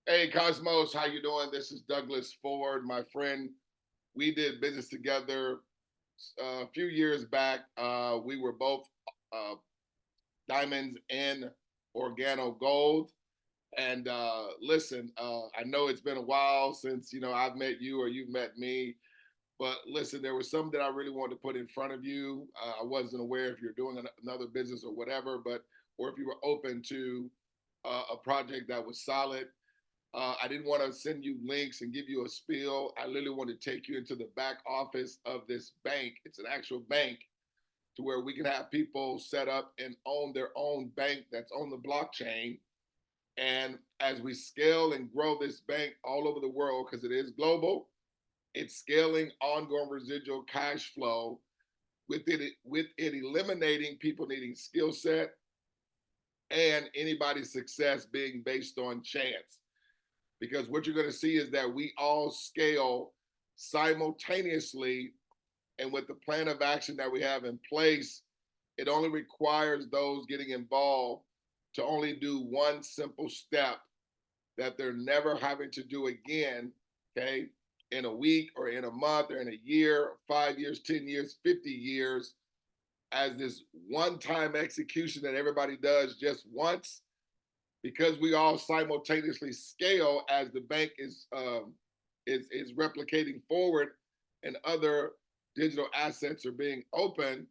Hey, Cosmos, how you doing? This is Douglas Ford, my friend. We did business together a few years back. We were both uh, diamonds in organo gold. And listen, I know it's been a while since I've met you or you've met me. But listen, there was something that I really wanted to put in front of you. I wasn't aware if you're doing another business or whatever, but or if you were open to a project that was solid. I didn't want to send you links and give you a spiel. I literally want to take you into the back office of this bank. It's an actual bank to where we can have people set up and own their own bank that's on the blockchain. And as we scale and grow this bank all over the world, because it is global, it's scaling ongoing residual cash flow with it eliminating people needing skill set and anybody's success being based on chance. Because what you're going to see is that we all scale simultaneously, and with the plan of action that we have in place, it only requires those getting involved to only do one simple step that they're never having to do again, okay, in a week or in a month or in a year, 5 years, 10 years, 50 years, as this one-time execution that everybody does just once, because we all simultaneously scale as the bank is replicating forward and other digital assets are being opened.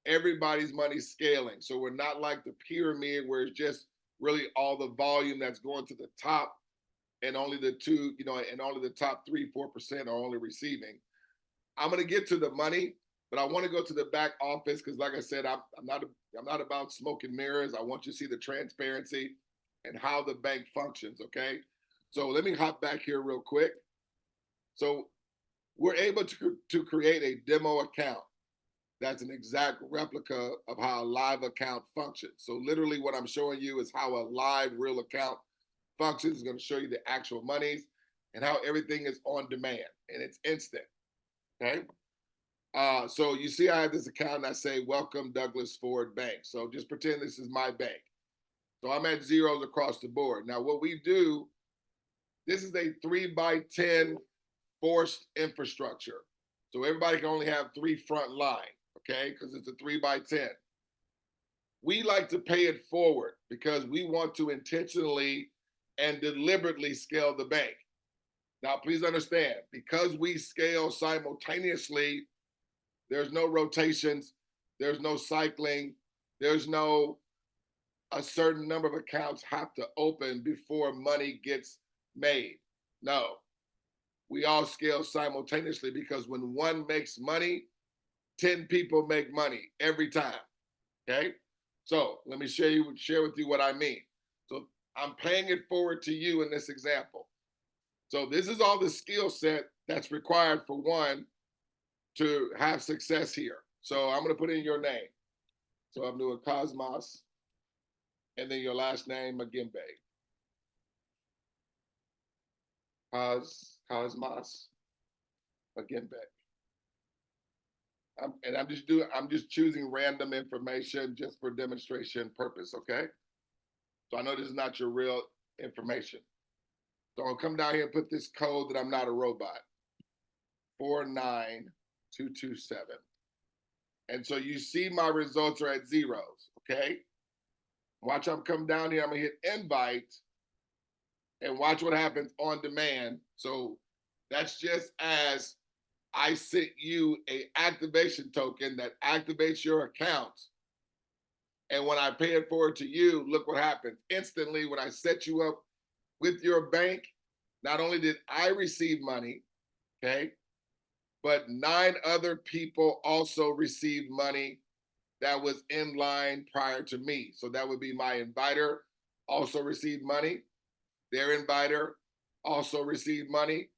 Everybody's money scaling, so we're not like the pyramid where it's just really all the volume that's going to the top, and only the two, and only the top 3-4% are only receiving. I'm going to get to the money, but I want to go to the back office because, like I said, I'm not about smoke and mirrors. I want you to see the transparency and how the bank functions. Okay, so let me hop back here real quick. So we're able to create a demo account that's an exact replica of how a live account functions. So literally, what I'm showing you is how a live real account functions. It's going to show you the actual monies and how everything is on demand and it's instant. Okay. So you see, I have this account and I say, welcome Douglas Ford Bank. So just pretend this is my bank. So I'm at zeros across the board. Now, what we do, this is a 3x10 forced infrastructure. So everybody can only have 3 front line, okay? Because it's a 3x10. We like to pay it forward because we want to intentionally and deliberately scale the bank. Now, please understand, because we scale simultaneously, there's no rotations, there's no cycling, there's no a certain number of accounts have to open before money gets made. No, we all scale simultaneously because when one makes money, 10 people make money every time. Okay. So let me share with you what I mean. So I'm paying it forward to you in this example. So this is all the skill set that's required for one to have success here. So I'm going to put in your name. So I'm doing Cosmas, and then your last name, Magembe. Cosmas Magembe. I'm just choosing random information just for demonstration purpose, okay? So I know this is not your real information. So I'll come down here and put this code that I'm not a robot. 49227. And so you see my results are at zeros, okay? Watch I'm come down here, I'm gonna hit invite and watch what happens on demand. So that's just as I sent you a activation token that activates your account. And when I pay it forward to you, look what happens. Instantly, when I set you up with your bank, not only did I receive money, okay, but 9 other people also received money that was in line prior to me. So that would be my inviter also received money. Their inviter also received money.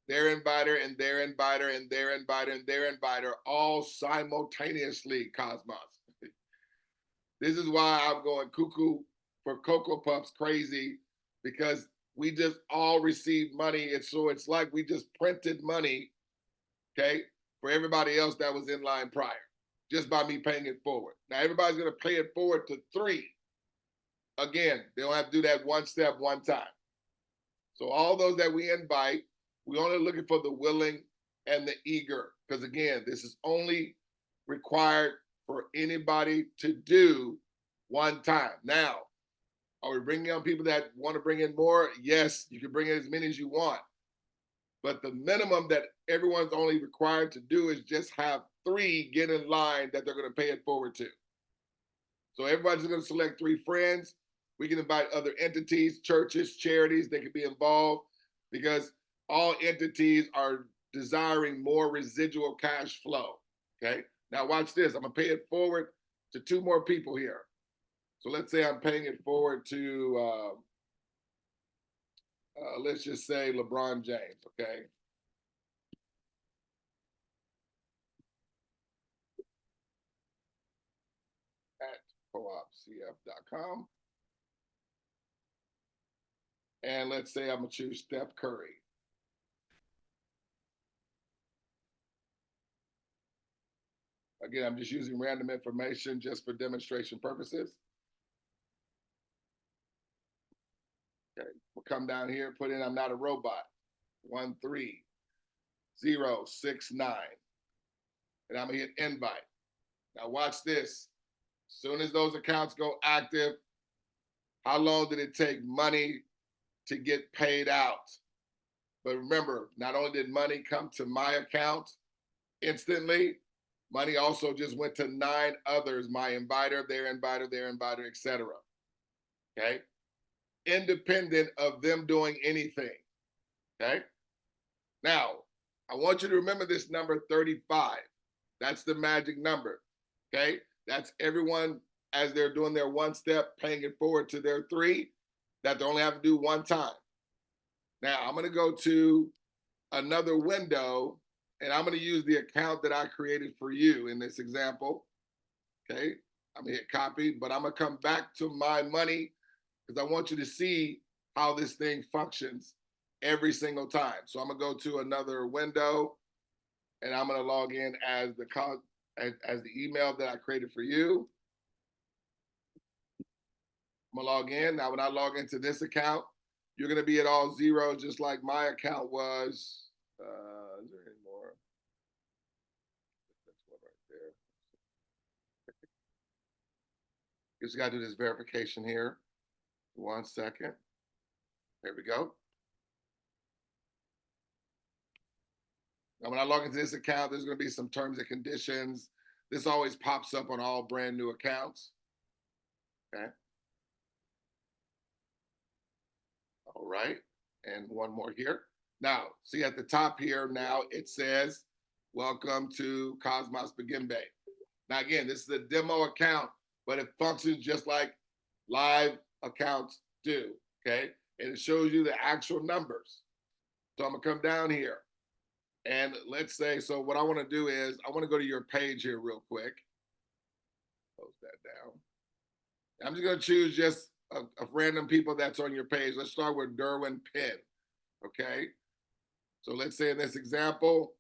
Their inviter and their inviter and their inviter and their inviter all simultaneously, Cosmos. This is why I'm going cuckoo for Cocoa Puffs crazy, because we just all received money. And so it's like we just printed money, okay, for everybody else that was in line prior, just by me paying it forward. Now, everybody's going to pay it forward to 3. Again, they don't have to do that one step, one time. So all those that we invite, we're only looking for the willing and the eager. Because again, this is only required for anybody to do one time. Now, are we bringing on people that want to bring in more? Yes, you can bring in as many as you want. But the minimum that everyone's only required to do is just have 3 get in line that they're going to pay it forward to. So everybody's going to select 3 friends. We can invite other entities, churches, charities. They can be involved because all entities are desiring more residual cash flow. Okay. Now watch this. I'm going to pay it forward to 2 more people here. So let's say I'm paying it forward to, let's just say LeBron James. Okay. At 𝗗𝗶𝗀𝗶𝗵.com. And let's say I'm going to choose Steph Curry. Again, I'm just using random information just for demonstration purposes. Okay, we'll come down here, put in I'm not a robot, 13069. And I'm gonna hit invite. Now watch this. As soon as those accounts go active, how long did it take money to get paid out? But remember, not only did money come to my account instantly, money also just went to 9 others, my inviter, their inviter, their inviter, etc. Okay? Independent of them doing anything. Okay? Now, I want you to remember this number 35. That's the magic number. Okay? That's everyone as they're doing their 1 step, paying it forward to their 3 that they only have to do 1 time. Now, I'm going to go to another window and I'm going to use the account that I created for you in this example. Okay? I'm going to hit copy, but I'm going to come back to my money because I want you to see how this thing functions every single time. So I'm going to go to another window and I'm going to log in as the email that I created for you. I'm going to log in. Now, when I log into this account, you're going to be at all 0, just like my account was. Is there any more? That's one right there. Just got to do this verification here. 1 second. There we go. Now, when I log into this account, there's going to be some terms and conditions. This always pops up on all brand new accounts. Okay. All right. And one more here. Now, see at the top here, now it says, welcome to Cosmas Magembe. Now, again, this is a demo account, but it functions just like live accounts do. Okay. And it shows you the actual numbers. So I'm going to come down here. And let's say, so what I want to do is I want to go to your page here real quick. Close that down. I'm just going to choose just a random people that's on your page. Let's start with 𝗗𝗶𝘀𝗰𝗹. Okay. So let's say in this example,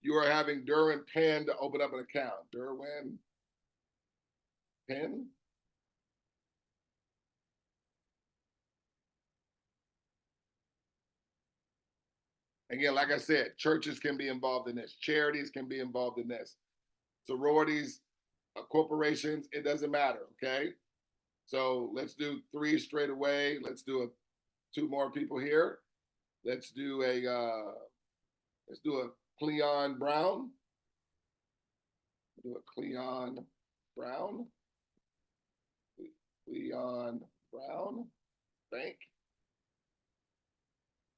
you are having 𝗗𝗶𝘀𝗰 to open up an account. 𝗗𝗶𝘀𝗰𝗹. Again, like I said, churches can be involved in this. Charities can be involved in this. Sororities, corporations, it doesn't matter, okay? So let's do 3 straight away. Let's do 2 more people here. Let's do a 𝗗𝗶𝘀𝗰𝗹. Do a 𝗗𝗶𝘀𝗰𝗹. 𝗗𝗶𝘀𝗰𝗹 Bank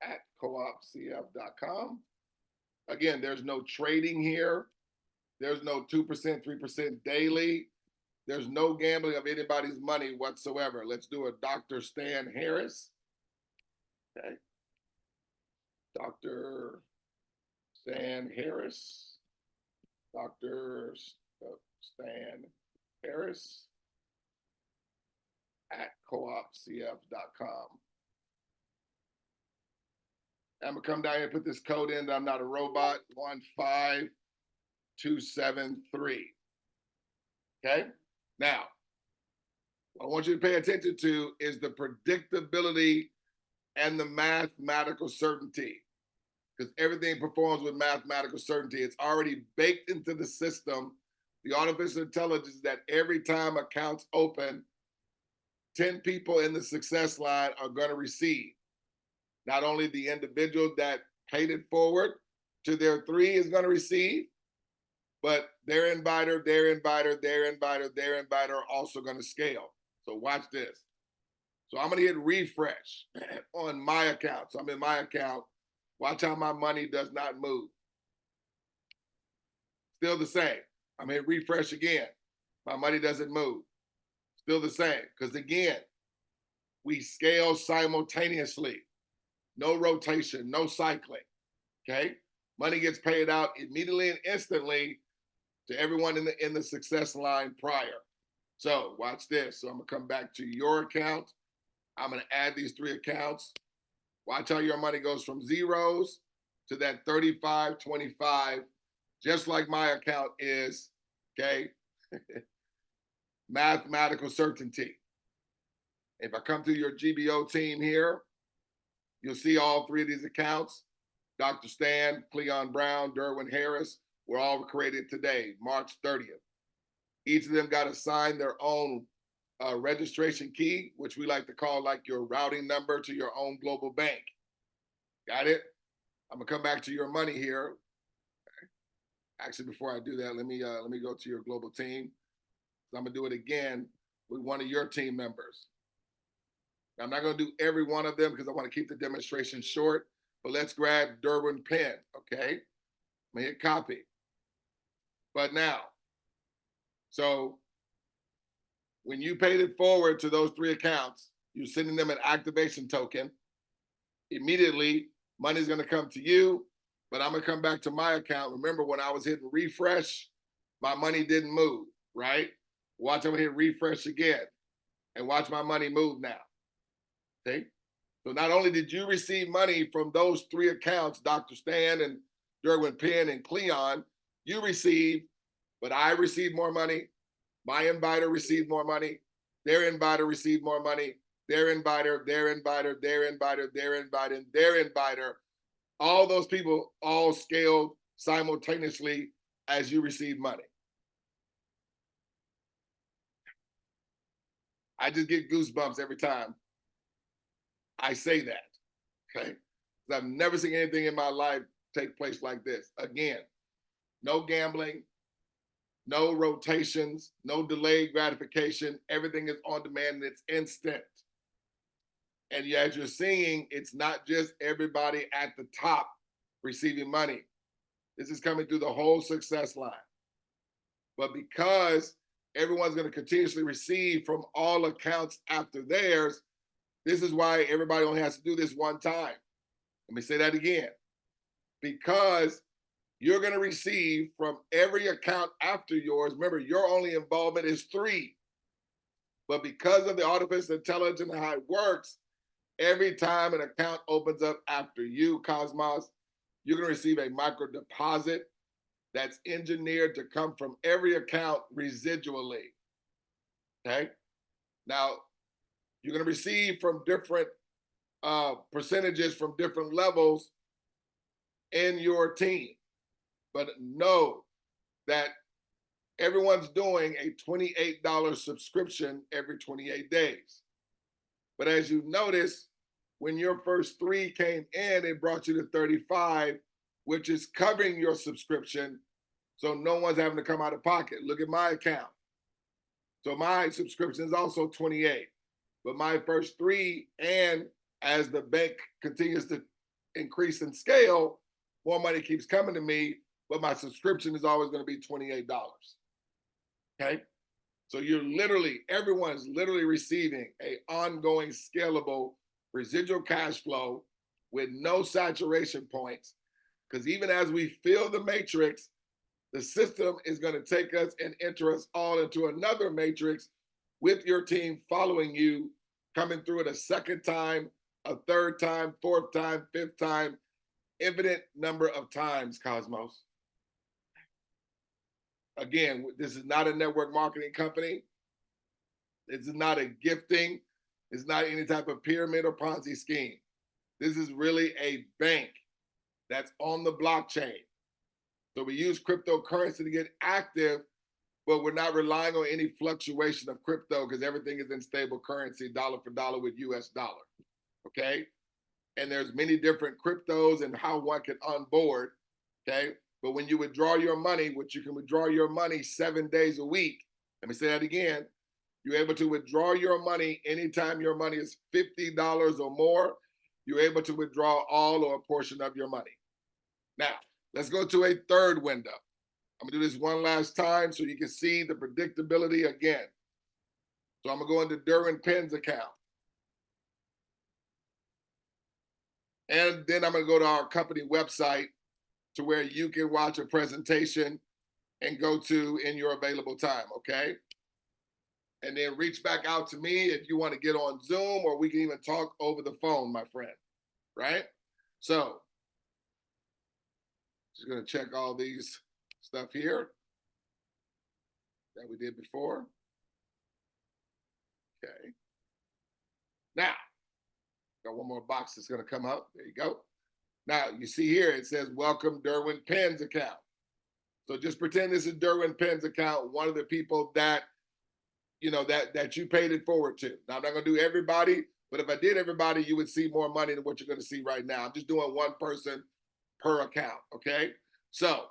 at 𝗗𝗶𝘀𝗰𝗹.com. Again, there's no trading here. There's no 2%, 3% daily. There's no gambling of anybody's money whatsoever. Let's do a Dr. Stan Harris. Okay. Dr. Stan Harris. Dr. Stan Harris at 𝗗𝗶𝘀𝗰𝗹.com. I'm going to come down here and put this code in that I'm not a robot, 15273. Okay? Now, what I want you to pay attention to is the predictability and the mathematical certainty, because everything performs with mathematical certainty. It's already baked into the system, the artificial intelligence, that every time accounts open, 10 people in the success line are going to receive. Not only the individual that paid it forward to their 3 is going to receive, but their inviter, their inviter, their inviter, their inviter are also going to scale. So watch this. So I'm going to hit refresh on my account. So I'm in my account. Watch how my money does not move. Still the same. I'm going to hit refresh again. My money doesn't move. Still the same. Because again, we scale simultaneously. No rotation, no cycling. Okay? Money gets paid out immediately and instantly to everyone in the success line prior. So watch this. So I'm going to come back to your account. I'm going to add these 3 accounts. Watch how your money goes from zeros to that 35.25, just like my account is, okay? Mathematical certainty. If I come to your GBO team here, you'll see all 3 of these accounts. Dr. Stan, Cleon Brown, Derwin Harris, were all created today, March 30th. Each of them got assigned their own registration key, which we like to call like your routing number to your own global bank. Got it? I'm gonna come back to your money here. Actually, before I do that, let me go to your global team. I'm gonna do it again with one of your team members. Now, I'm not gonna do every one of them because I want to keep the demonstration short, but let's grab Derwin Penn, okay? I'm gonna hit copy. But now, so when you paid it forward to those 3 accounts, you're sending them an activation token. Immediately, money's going to come to you, but I'm going to come back to my account. Remember, when I was hitting refresh, my money didn't move, right? Watch, I'm going to hit refresh again, and watch my money move now. Okay? So not only did you receive money from those 3 accounts, Dr. Stan and Derwin Penn and Cleon, you received, but I received more money. My inviter received more money. Their inviter received more money. Their inviter, their inviter, their inviter, their inviter, their inviter. All those people all scaled simultaneously as you receive money. I just get goosebumps every time I say that, okay? I've never seen anything in my life take place like this. Again, no gambling, no rotations, no delayed gratification. Everything is on demand and it's instant. And as you're seeing, it's not just everybody at the top receiving money. This is coming through the whole success line. But because everyone's going to continuously receive from all accounts after theirs, this is why everybody only has to do this one time. Let me say that again. Because you're going to receive from every account after yours. Remember, your only involvement is 3. But because of the artificial intelligence and how it works, every time an account opens up after you, Cosmas, you're going to receive a micro deposit that's engineered to come from every account residually. Okay? Now, you're going to receive from different percentages from different levels in your team. But know that everyone's doing a $28 subscription every 28 days. But as you notice, when your first 3 came in, it brought you to 35, which is covering your subscription. So no one's having to come out of pocket. Look at my account. So my subscription is also 28. But my first 3, and as the bank continues to increase in scale, more money keeps coming to me, but my subscription is always going to be $28. Okay? So you're literally, everyone's literally receiving an ongoing scalable residual cash flow with no saturation points. Because even as we fill the matrix, the system is going to take us and enter us all into another matrix with your team following you, coming through it a second time, a third time, 4th time, 5th time, infinite number of times, Cosmos. Again, this is not a network marketing company. This is not a gifting. It's not any type of pyramid or Ponzi scheme. This is really a bank that's on the blockchain. So we use cryptocurrency to get active, but we're not relying on any fluctuation of crypto because everything is in stable currency, dollar for dollar with US dollar. Okay. And there's many different cryptos and how one can onboard. Okay. But when you withdraw your money, which you can withdraw your money 7 days a week, let me say that again. You're able to withdraw your money anytime your money is $50 or more. You're able to withdraw all or a portion of your money. Now, let's go to a third window. I'm gonna do this one last time so you can see the predictability again. So I'm gonna go into 𝗗𝗶𝘀𝗃𝗃's account. And then I'm gonna go to our company website to where you can watch a presentation and go to in your available time, okay? And then reach back out to me if you want to get on Zoom, or we can even talk over the phone, my friend, right? So, just gonna check all these stuff here that we did before. Okay. Now, got one more box that's gonna come up. There you go. Now, you see here, it says, welcome 𝗗𝗶𝘀𝗃's account. So just pretend this is 𝗗𝗶𝘀𝗃's account, one of the people that that you paid it forward to. Now, I'm not gonna do everybody, but if I did everybody, you would see more money than what you're gonna see right now. I'm just doing one person per account, okay? So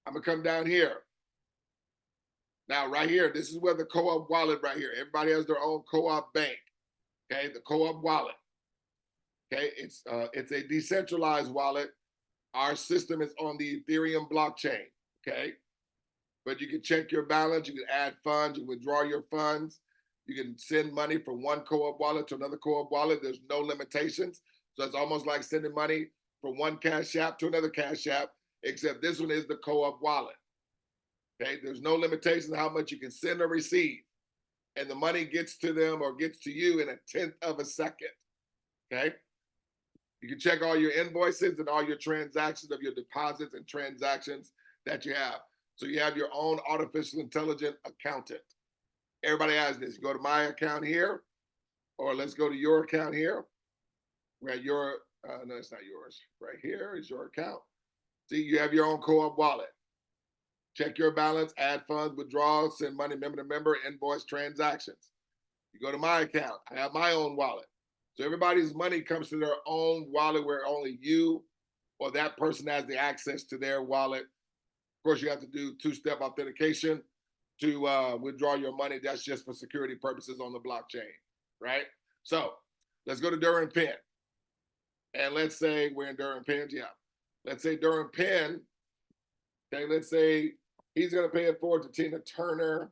I'm gonna come down here. Now, right here, this is where the co-op wallet right here. Everybody has their own co-op bank, okay? The co-op wallet, okay? It's a decentralized wallet. Our system is on the Ethereum blockchain, okay? But you can check your balance, you can add funds, you can withdraw your funds, you can send money from one co-op wallet to another co-op wallet. There's no limitations. So it's almost like sending money from one Cash App to another Cash App, except this one is the co-op wallet. Okay, there's no limitation how much you can send or receive. And the money gets to them or gets to you in 1/10 of a second. Okay. You can check all your invoices and all your transactions of your deposits and transactions that you have. So you have your own artificial intelligent accountant. Everybody has this. You go to my account here, or let's go to your account here. We're at your, no, it's not yours. Right here is your account. See, you have your own co-op wallet. Check your balance, add funds, withdraw, send money member to member, invoice transactions. You go to my account. I have my own wallet. So everybody's money comes to their own wallet where only you or that person has the access to their wallet. Of course, you have to do two-step authentication to withdraw your money. That's just for security purposes on the blockchain, right? So let's go to 𝗗𝗶𝘀𝗃. And let's say we're in 𝗗𝗶𝘀𝗃, yeah. Let's say 𝗗𝗶𝘀𝗃, okay, let's say he's gonna pay it forward to Tina Turner.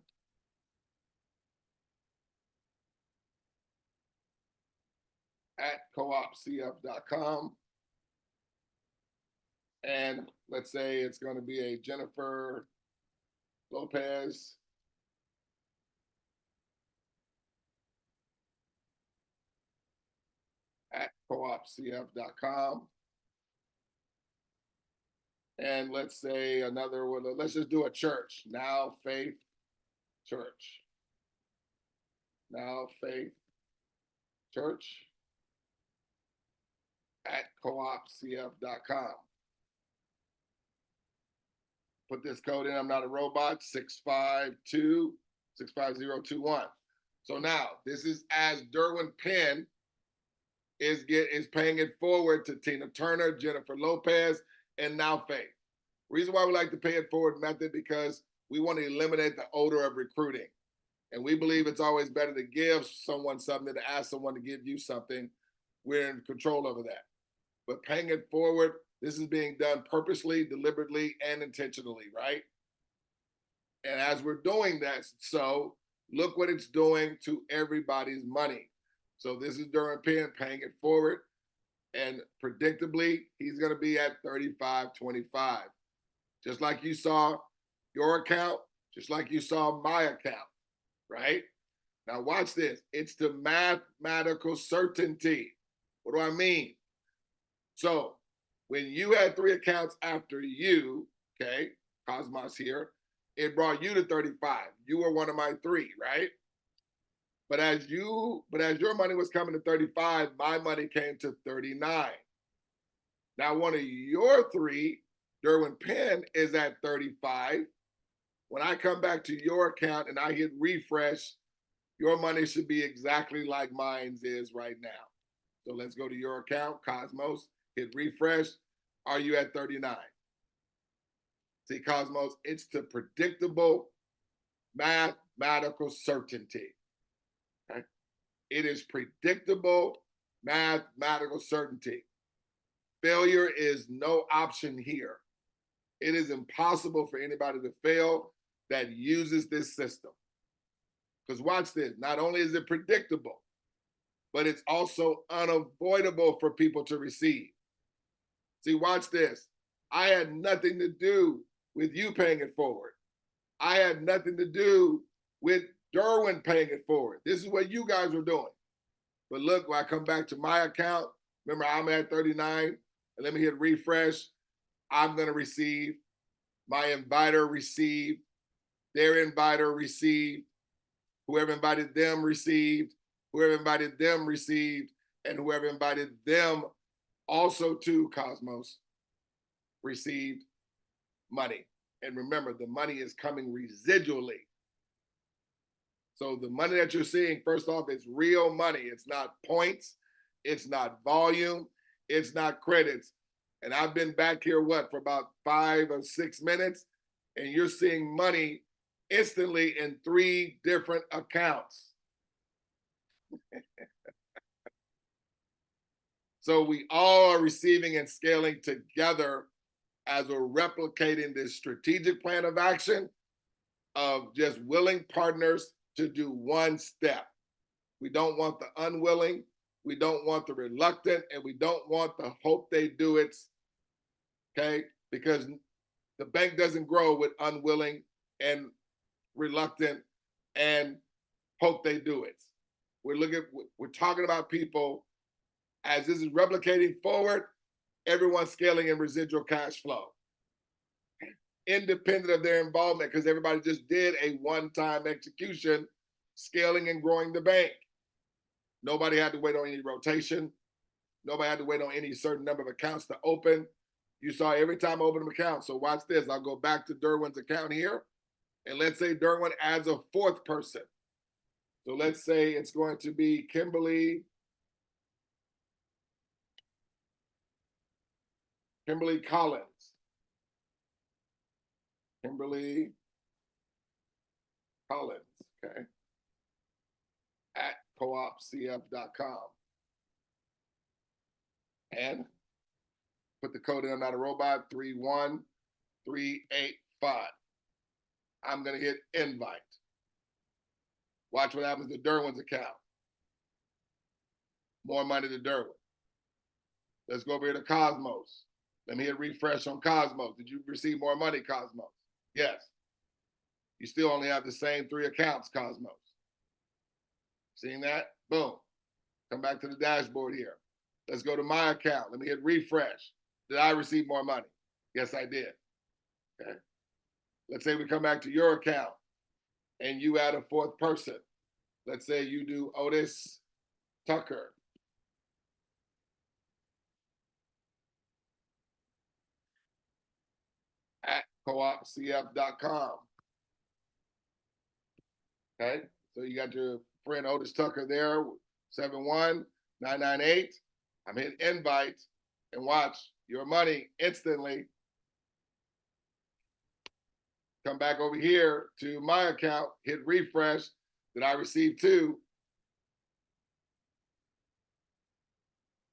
At 𝗗𝗶𝘀𝗃𝗃.com. And let's say it's going to be a Jennifer Lopez at 𝗗𝗶𝘀𝗃𝗃.com. And let's say another one, let's just do a church, Now Faith Church. Now Faith Church at 𝗗𝗶𝘀𝗃𝗃.com. Put this code in, I'm not a robot, 652-65021. So now this is as 𝗗𝗏𝘀𝗃 is paying it forward to Tina Turner, Jennifer Lopez, and Now Faith. Reason why we like the pay it forward method, because we want to eliminate the odor of recruiting. And we believe it's always better to give someone something than to ask someone to give you something. We're in control over that. But paying it forward, this is being done purposely, deliberately, and intentionally, right? And as we're doing that, so look what it's doing to everybody's money. So this is 𝗗𝗏𝘀𝗃 paying it forward. And predictably, he's going to be at 35.25. Just like you saw your account, just like you saw my account, right? Now watch this. It's the mathematical certainty. What do I mean? So when you had 3 accounts after you, okay, Cosmas here, it brought you to 35. You were one of my 3, right? But as your money was coming to 35, my money came to 39. Now one of your three, 𝗗𝗏𝗀𝗃, is at 35. When I come back to your account and I hit refresh, your money should be exactly like mine's is right now. So let's go to your account, Cosmos, hit refresh. Are you at 39? See, Cosmos, it's the predictable mathematical certainty. Okay? It is predictable mathematical certainty. Failure is no option here. It is impossible for anybody to fail that uses this system. Because watch this, not only is it predictable, but it's also unavoidable for people to receive. See, watch this. I had nothing to do with you paying it forward. I had nothing to do with Derwin paying it forward. This is what you guys were doing. But look, when I come back to my account, remember I'm at 39, and let me hit refresh. I'm going to receive. My inviter received. Their inviter received. Whoever invited them received. Whoever invited them received. And whoever invited them also to Cosmos received money. And remember, the money is coming residually. So the money that you're seeing, first off, is real money. It's not points. It's not volume. It's not credits. And I've been back here, for about 5 or 6 minutes, and you're seeing money instantly in 3 different accounts. So we all are receiving and scaling together as we're replicating this strategic plan of action of just willing partners to do one step. We don't want the unwilling, we don't want the reluctant, and we don't want the hope they do it, okay? Because the bank doesn't grow with unwilling and reluctant and hope they do it. We're talking about people, as this is replicating forward, everyone's scaling in residual cash flow, independent of their involvement, because everybody just did a one-time execution, scaling and growing the bank. Nobody had to wait on any rotation. Nobody had to wait on any certain number of accounts to open. You saw every time I open an account. So watch this. I'll go back to Derwin's account here. And let's say Derwin adds a 4th person. So let's say it's going to be 𝗗𝗏𝗀𝗃𝗃𝐿𝒂𝐿𝑖𝑛S. 𝗗𝗏𝗀𝗃𝐿𝒂𝐿INS, okay? At 𝗗𝗏𝗀𝗃𝐿𝒂𝐿INS. And put the code in, I'm not a robot, 31385. I'm going to hit invite. Watch what happens to Derwin's account. More money to Derwin. Let's go over here to Cosmos. Let me hit refresh on Cosmos. Did you receive more money, Cosmos? Yes. You still only have the same 3 accounts, Cosmos. Seeing that? Boom. Come back to the dashboard here. Let's go to my account. Let me hit refresh. Did I receive more money? Yes, I did. Okay. Let's say we come back to your account and you add a 4th person. Let's say you do Otis Tucker. At 𝗗𝗏𝗀𝗃.com. Okay, so you got your friend Otis Tucker there, 71998. I'm hitting invite, and watch your money instantly come back over here to my account, hit refresh. Did I receive 2?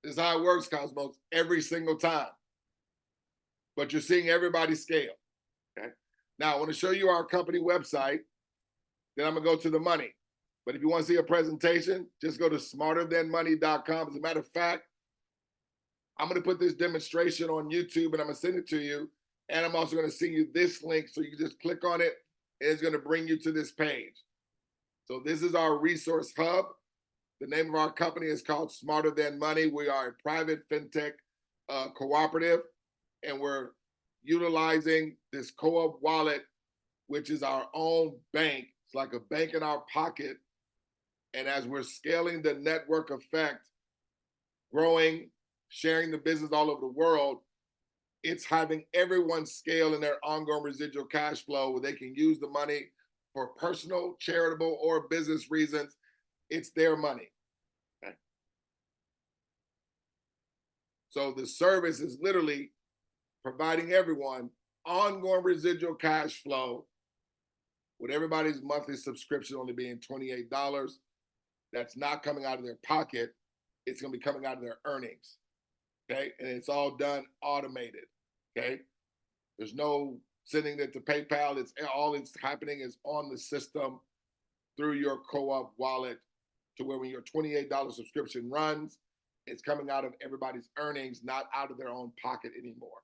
This is how it works, Cosmos, every single time. But you're seeing everybody scale. Okay. Now I want to show you our company website. Then I'm gonna go to the money. But if you want to see a presentation, just go to smarterthanmoney.com. As a matter of fact, I'm gonna put this demonstration on YouTube and I'm gonna send it to you. And I'm also gonna send you this link so you can just click on it and it's gonna bring you to this page. So this is our resource hub. The name of our company is called Smarter Than Money. We are a private fintech cooperative, and we're utilizing this co-op wallet, which is our own bank. It's like a bank in our pocket And as we're scaling the network effect, growing, sharing the business all over the world, it's having everyone scale in their ongoing residual cash flow where they can use the money for personal, charitable, or business reasons. It's their money. Okay. So the service is literally providing everyone ongoing residual cash flow with everybody's monthly subscription only being $28. That's not coming out of their pocket. It's going to be coming out of their earnings. Okay. And it's all done automated. Okay. There's no sending it to PayPal. It's all it's happening is on the system through your co-op wallet to where when your $28 subscription runs, it's coming out of everybody's earnings, not out of their own pocket anymore.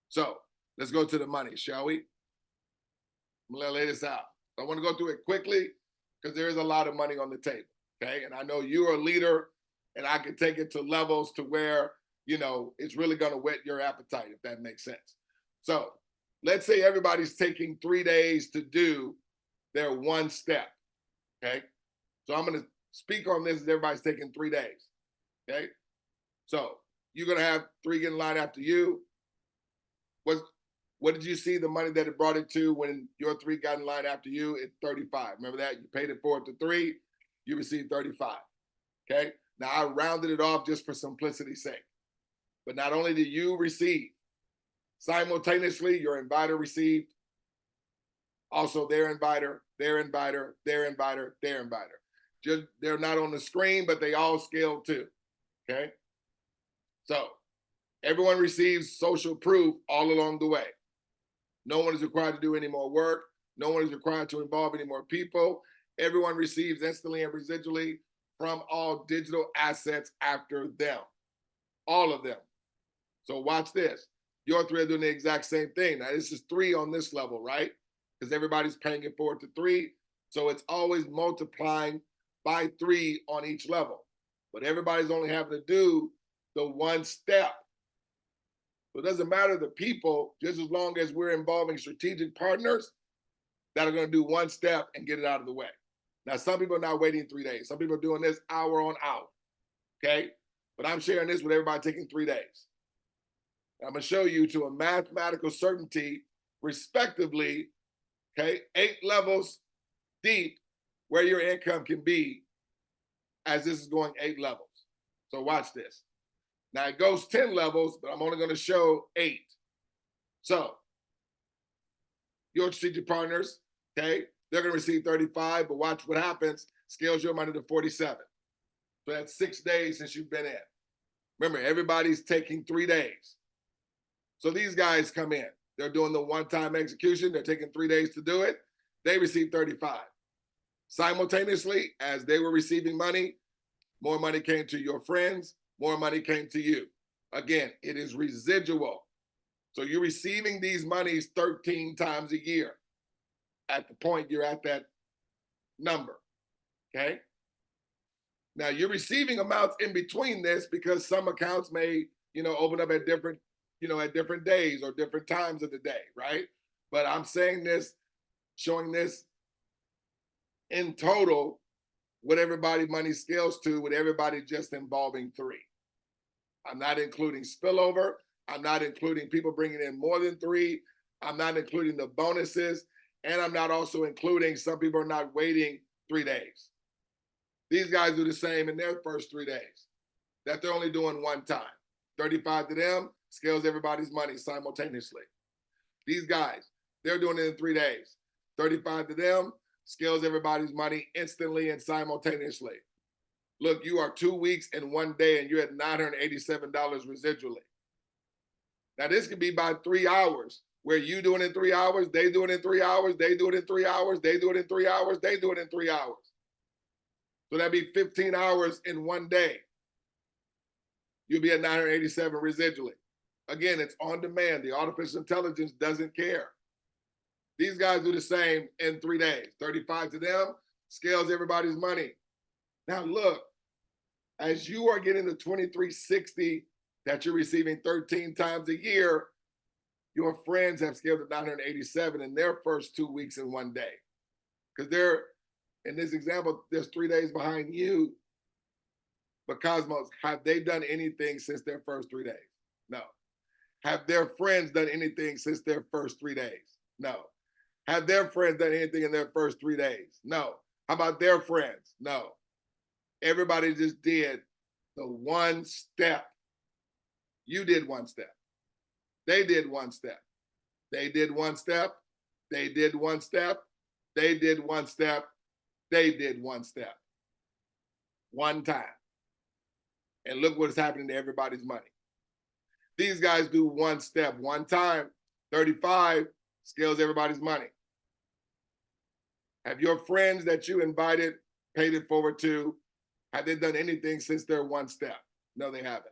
So let's go to the money, shall we? I'm gonna lay this out. I want to go through it quickly because there is a lot of money on the table. Okay. And I know you're a leader and I can take it to levels to where, you know, it's really going to whet your appetite, if that makes sense. So let's say everybody's taking 3 days to do their one step. Okay. So I'm going to speak on this as everybody's taking 3 days. Okay. So you're going to have 3 get in line after you. What did you see the money that it brought it to when your 3 got in line after you? It's 35. Remember that? You paid it forward to 3, you received 35. Okay. Now I rounded it off just for simplicity's sake. But not only did you receive, simultaneously your inviter received, also their inviter, their inviter, their inviter, their inviter. Just they're not on the screen, but they all scale too. Okay. So everyone receives social proof all along the way. No one is required to do any more work. No one is required to involve any more people. Everyone receives instantly and residually from all digital assets after them. All of them. So watch this. Your 3 are doing the exact same thing. Now, this is 3 on this level, right? Because everybody's paying it forward to 3. So it's always multiplying by 3 on each level. But everybody's only having to do the one step. So it doesn't matter the people, just as long as we're involving strategic partners that are going to do one step and get it out of the way. Now, some people are not waiting 3 days. Some people are doing this hour on hour. Okay? But I'm sharing this with everybody taking 3 days. I'm going to show you to a mathematical certainty, respectively, okay, 8 levels deep where your income can be as this is going 8 levels. So watch this. Now it goes 10 levels, but I'm only going to show 8. So your strategic partners, okay, they're going to receive 35, but watch what happens. Scales your money to 47. So that's 6 days since you've been in. Remember, everybody's taking 3 days. So these guys come in. They're doing the one-time execution. They're taking 3 days to do it. They receive 35. Simultaneously, as they were receiving money, more money came to your friends, more money came to you. Again, it is residual. So you're receiving these monies 13 times a year at the point you're at that number, okay? Now you're receiving amounts in between this because some accounts may, open up at different days or different times of the day, right? But I'm saying this, showing this in total, what everybody money scales to, with everybody just involving 3. I'm not including spillover. I'm not including people bringing in more than 3. I'm not including the bonuses. And I'm not also including some people are not waiting 3 days. These guys do the same in their first 3 days, that they're only doing one time. 35 to them scales everybody's money simultaneously. These guys, they're doing it in 3 days. 35 to them scales everybody's money instantly and simultaneously. Look, you are 2 weeks and 1 day and you're at $987 residually. Now this could be by 3 hours, where you do it in 3 hours, they do it in 3 hours, they do it in 3 hours, they do it in 3 hours, they do it in 3 hours. So that'd be 15 hours in 1 day. You'll be at 987 residually. Again, it's on demand. The artificial intelligence doesn't care. These guys do the same in 3 days. 35 to them scales everybody's money. Now look, as you are getting the 2360 that you're receiving 13 times a year, your friends have scaled to 987 in their first 2 weeks in 1 day, because they're in this example, there's 3 days behind you. But Cosmos, have they done anything since their first 3 days? No. Have their friends done anything since their first 3 days? No. Have their friends done anything in their first 3 days? No. How about their friends? No. Everybody just did the one step. You did one step. They did one step. They did one step. They did one step. They did one step. They did one step. One time. And look what's happening to everybody's money. These guys do one step, one time. 35 scales everybody's money. Have your friends that you invited paid it forward to? Have they done anything since their one step? No, they haven't.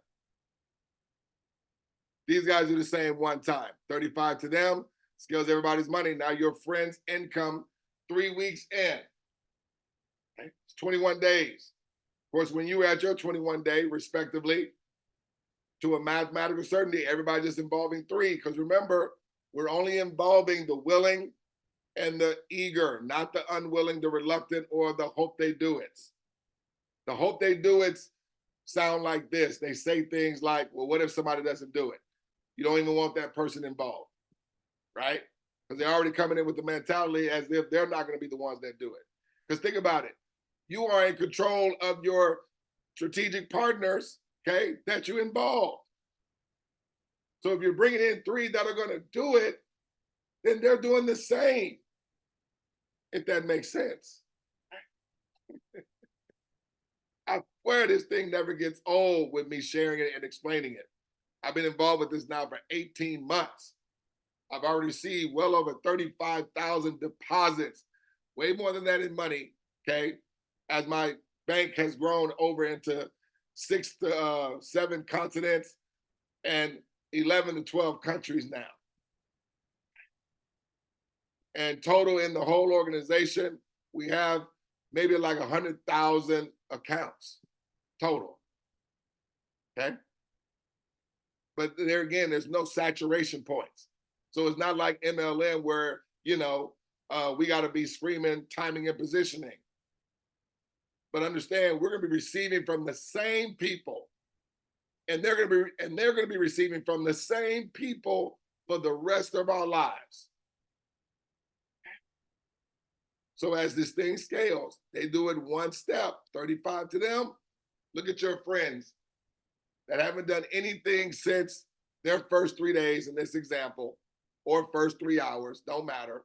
These guys do the same one time. 35 to them, scales everybody's money. Now your friend's income 3 weeks in. Okay? It's 21 days. Of course, when you were at your 21 day, respectively, to a mathematical certainty, everybody's just involving 3. Because remember, we're only involving the willing and the eager, not the unwilling, the reluctant, or the hope they do it. The hope they do it sound like this. They say things like, well, what if somebody doesn't do it? You don't even want that person involved, right? Because they're already coming in with the mentality as if they're not going to be the ones that do it. Because think about it. You are in control of your strategic partners, okay, that you involve. So if you're bringing in 3 that are going to do it, then they're doing the same, if that makes sense. I swear this thing never gets old with me sharing it and explaining it. I've been involved with this now for 18 months. I've already received well over 35,000 deposits, way more than that in money, okay, as my bank has grown over into 6 to 7 continents and 11 to 12 countries now. And total in the whole organization, we have maybe like 100,000 accounts total, okay? But there again, there's no saturation points. So it's not like MLM where, you know, we got to be screaming timing and positioning. But understand, we're going to be receiving from the same people, and they're going to be receiving from the same people for the rest of our lives. So as this thing scales, they do it one step, 35 to them. Look at your friends that haven't done anything since their first 3 days in this example, or first 3 hours, don't matter.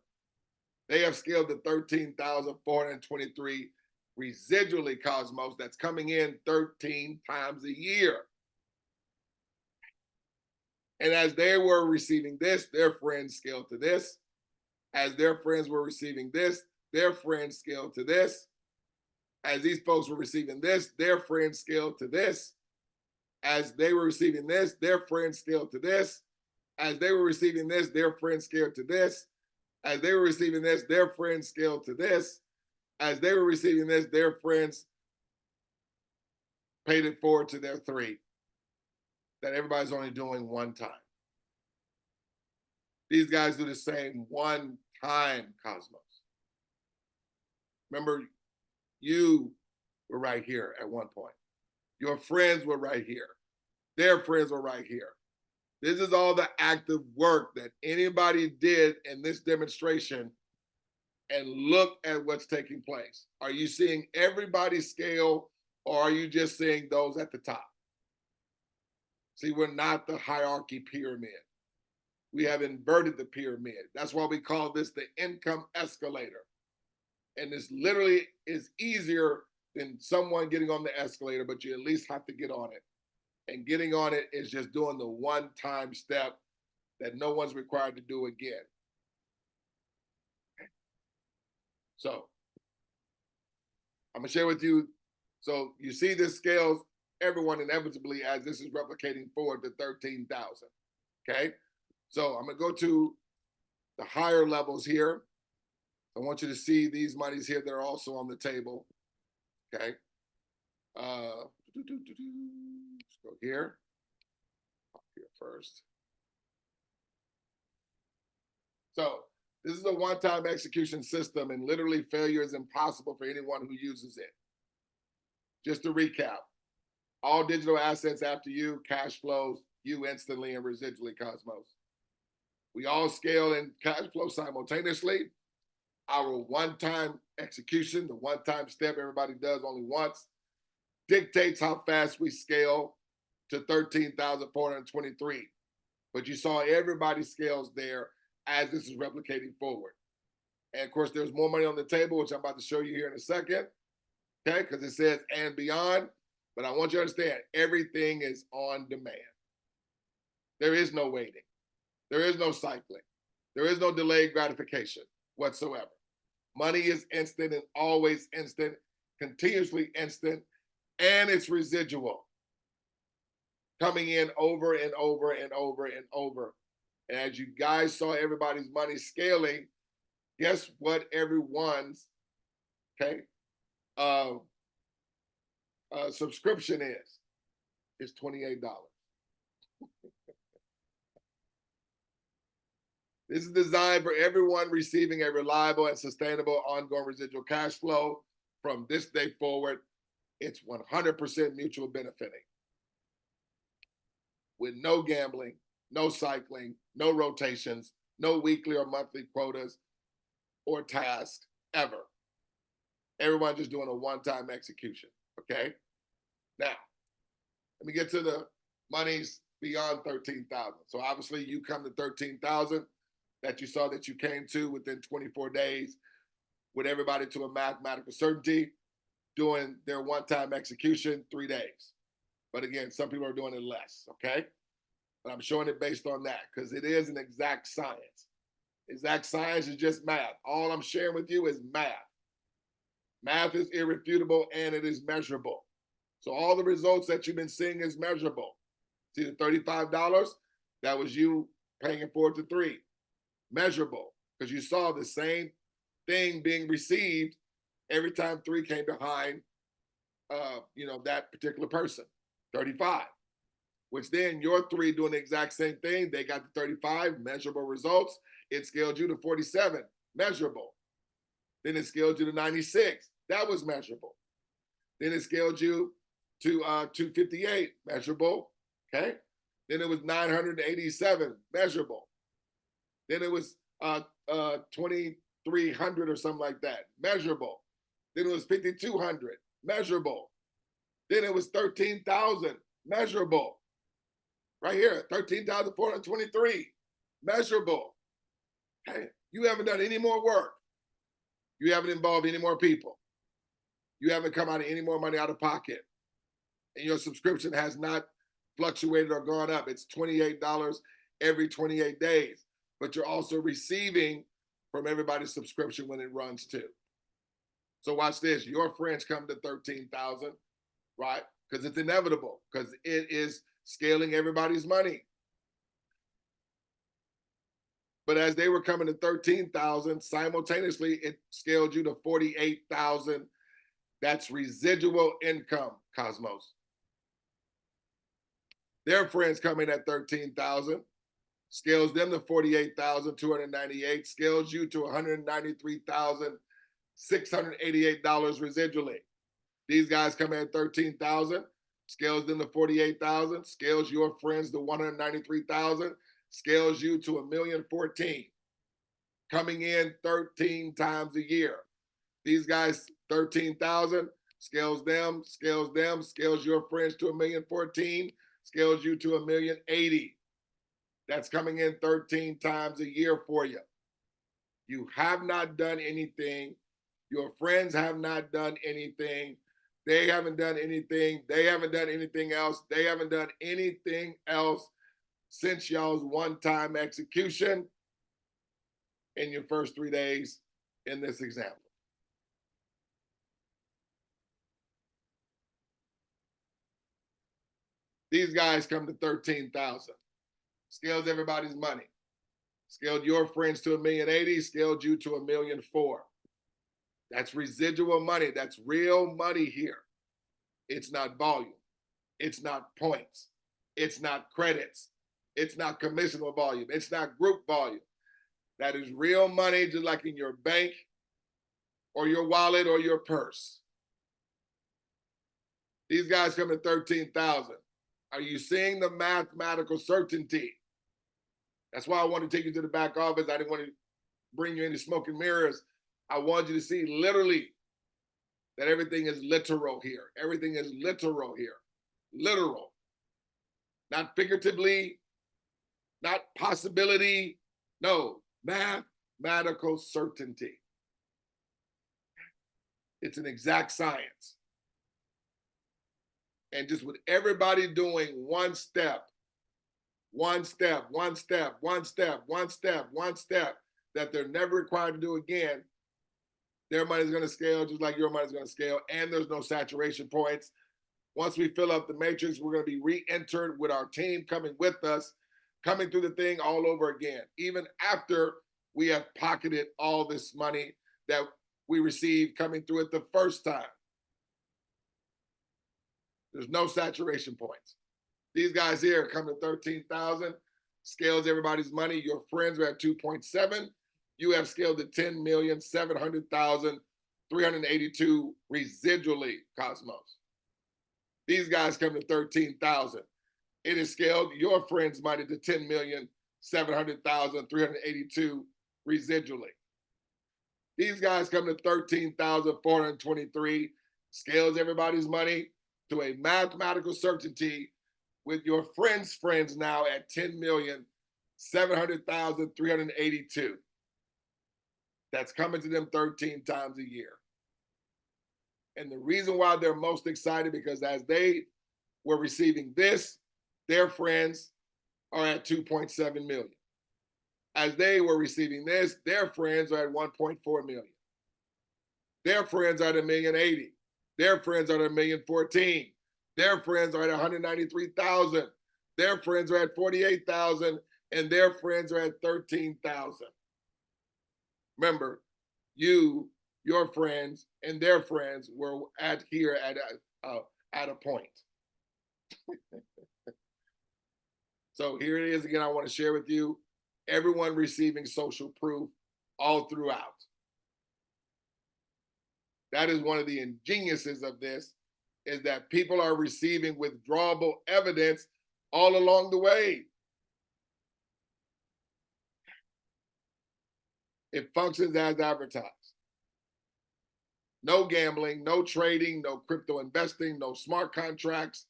They have scaled to 13,423 residually, Cosmos, that's coming in 13 times a year. And as they were receiving this, their friends scaled to this. As their friends were receiving this, their friends scaled to this. As these folks were receiving this, their friends scaled to this. As they were receiving this, their friends scaled to this. As they were receiving this, their friends scaled to this. As they were receiving this, their friends scaled to this. As they were receiving this, their friends paid it forward to their 3. That everybody's only doing one time. These guys do the same one time, Cosmos. Remember, you were right here at one point. Your friends were right here. Their friends were right here. This is all the active work that anybody did in this demonstration, and look at what's taking place. Are you seeing everybody scale, or are you just seeing those at the top? See, we're not the hierarchy pyramid. We have inverted the pyramid. That's why we call this the income escalator. And this literally is easier than someone getting on the escalator, but you at least have to get on it. And getting on it is just doing the one-time step that no one's required to do again. So I'm gonna share with you. So you see this scales everyone inevitably as this is replicating forward to 13,000. Okay. So I'm gonna go to the higher levels here. I want you to see these monies here that are also on the table. Okay. Let's go here. Here first. So This is a one-time execution system, and literally failure is impossible for anyone who uses it. Just to recap, all digital assets after you, cash flows you instantly and residually, Cosmos. We all scale and cash flow simultaneously. Our one-time execution, the one-time step everybody does only once, dictates how fast we scale to 13,423. But you saw everybody scales there as this is replicating forward. And of course, there's more money on the table, which I'm about to show you here in a second, okay? Because it says and beyond. But I want you to understand, everything is on demand. There is no waiting. There is no cycling. There is no delayed gratification whatsoever. Money is instant and always instant, continuously instant, and it's residual. Coming in over and over and over and over. And as you guys saw everybody's money scaling, guess what everyone's, okay, subscription is? It's $28. This is designed for everyone receiving a reliable and sustainable ongoing residual cash flow from this day forward. It's 100% mutual benefiting. With no gambling, no cycling, no rotations, no weekly or monthly quotas or tasks ever. Everyone just doing a one-time execution, okay? Now, let me get to the monies beyond 13,000. So obviously you come to 13,000 that you saw that you came to within 24 days with everybody to a mathematical certainty, doing their one-time execution 3 days. But again, some people are doing it less, okay? But I'm showing it based on that because it is an exact science. Exact science is just math. All I'm sharing with you is math. Math is irrefutable and it is measurable. So all the results that you've been seeing is measurable. See the $35? That was you paying it forward to 3. Measurable, because you saw the same thing being received every time 3 came behind that particular person. 35. Which then your 3 doing the exact same thing, they got the 35, measurable results. It scaled you to 47, measurable. Then it scaled you to 96, that was measurable. Then it scaled you to 258, measurable, okay? Then it was 987, measurable. Then it was 2,300 or something like that, measurable. Then it was 5,200, measurable. Then it was 13,000, measurable. Right here, 13,423, measurable. Okay, you haven't done any more work. You haven't involved any more people. You haven't come out of any more money out of pocket. And your subscription has not fluctuated or gone up. It's $28 every 28 days. But you're also receiving from everybody's subscription when it runs too. So watch this. Your friends come to 13,000, right? Because it's inevitable, because it is scaling everybody's money. But as they were coming to 13,000, simultaneously, it scaled you to 48,000. That's residual income, Cosmos. Their friends come in at 13,000, scales them to 48,298, scales you to $193,688 residually. These guys come in at 13,000, scales them to 48,000, scales your friends to 193,000, scales you to 1,014,000, coming in 13 times a year. These guys, 13,000, scales them, scales your friends to 1,014,000, scales you to 1,080,000. That's coming in 13 times a year for you. You have not done anything. Your friends have not done anything. They haven't done anything. They haven't done anything else. They haven't done anything else since y'all's one-time execution in your first 3 days in this example. These guys come to 13,000. Scales everybody's money. Scaled your friends to 1,080,000, scaled you to 1,004,000. That's residual money. That's real money here. It's not volume. It's not points. It's not credits. It's not commissionable volume. It's not group volume. That is real money, just like in your bank or your wallet or your purse. These guys come at 13,000. Are you seeing the mathematical certainty? That's why I want to take you to the back office. I didn't want to bring you any smoke and mirrors. I want you to see literally that everything is literal here. Everything is literal here. Literal. Not figuratively, not possibility. No, mathematical certainty. It's an exact science. And just with everybody doing one step, that they're never required to do again, their money's going to scale just like your money's going to scale, and there's no saturation points. Once we fill up the matrix, we're going to be re-entered with our team coming with us, coming through the thing all over again, even after we have pocketed all this money that we received coming through it the first time. There's no saturation points. These guys here come to 13,000, scales everybody's money. Your friends are at 2.7. You have scaled to 10,700,382 residually, Cosmos. These guys come to 13,000. It is scaled your friends' money to 10,700,382 residually. These guys come to 13,423, scales everybody's money to a mathematical certainty with your friends' friends now at 10,700,382. That's coming to them 13 times a year. And the reason why they're most excited, because as they were receiving this, their friends are at 2.7 million. As they were receiving this, their friends are at 1.4 million. Their friends are at 1,080,000. Their friends are at 1,014,000. Their friends are at 193,000. Their friends are at 48,000, and their friends are at 13,000. Remember, you, your friends, and their friends were at here at a point. So here it is again. I want to share with you everyone receiving social proof all throughout. That is one of the ingeniousnesses of this, is that people are receiving withdrawable evidence all along the way. It functions as advertised. No gambling, no trading, no crypto investing, no smart contracts,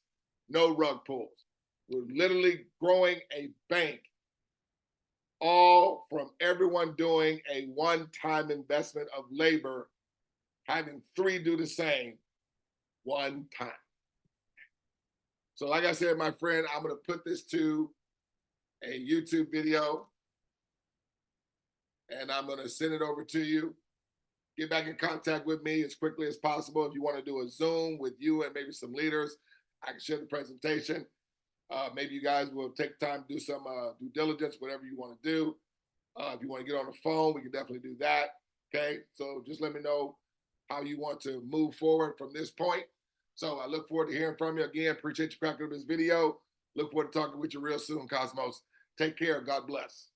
no rug pulls. We're literally growing a bank, all from everyone doing a one-time investment of labor, having three do the same one time. So like I said, my friend, I'm going to put this to a YouTube video, and I'm going to send it over to you. Get back in contact with me as quickly as possible. If you want to do a Zoom with you and maybe some leaders, I can share the presentation. Maybe you guys will take time to do some due diligence, whatever you want to do. If you want to get on the phone, we can definitely do that. Okay, so just let me know how you want to move forward from this point. So I look forward to hearing from you again. Appreciate you cracking up this video. Look forward to talking with you real soon, Cosmos. Take care. God bless.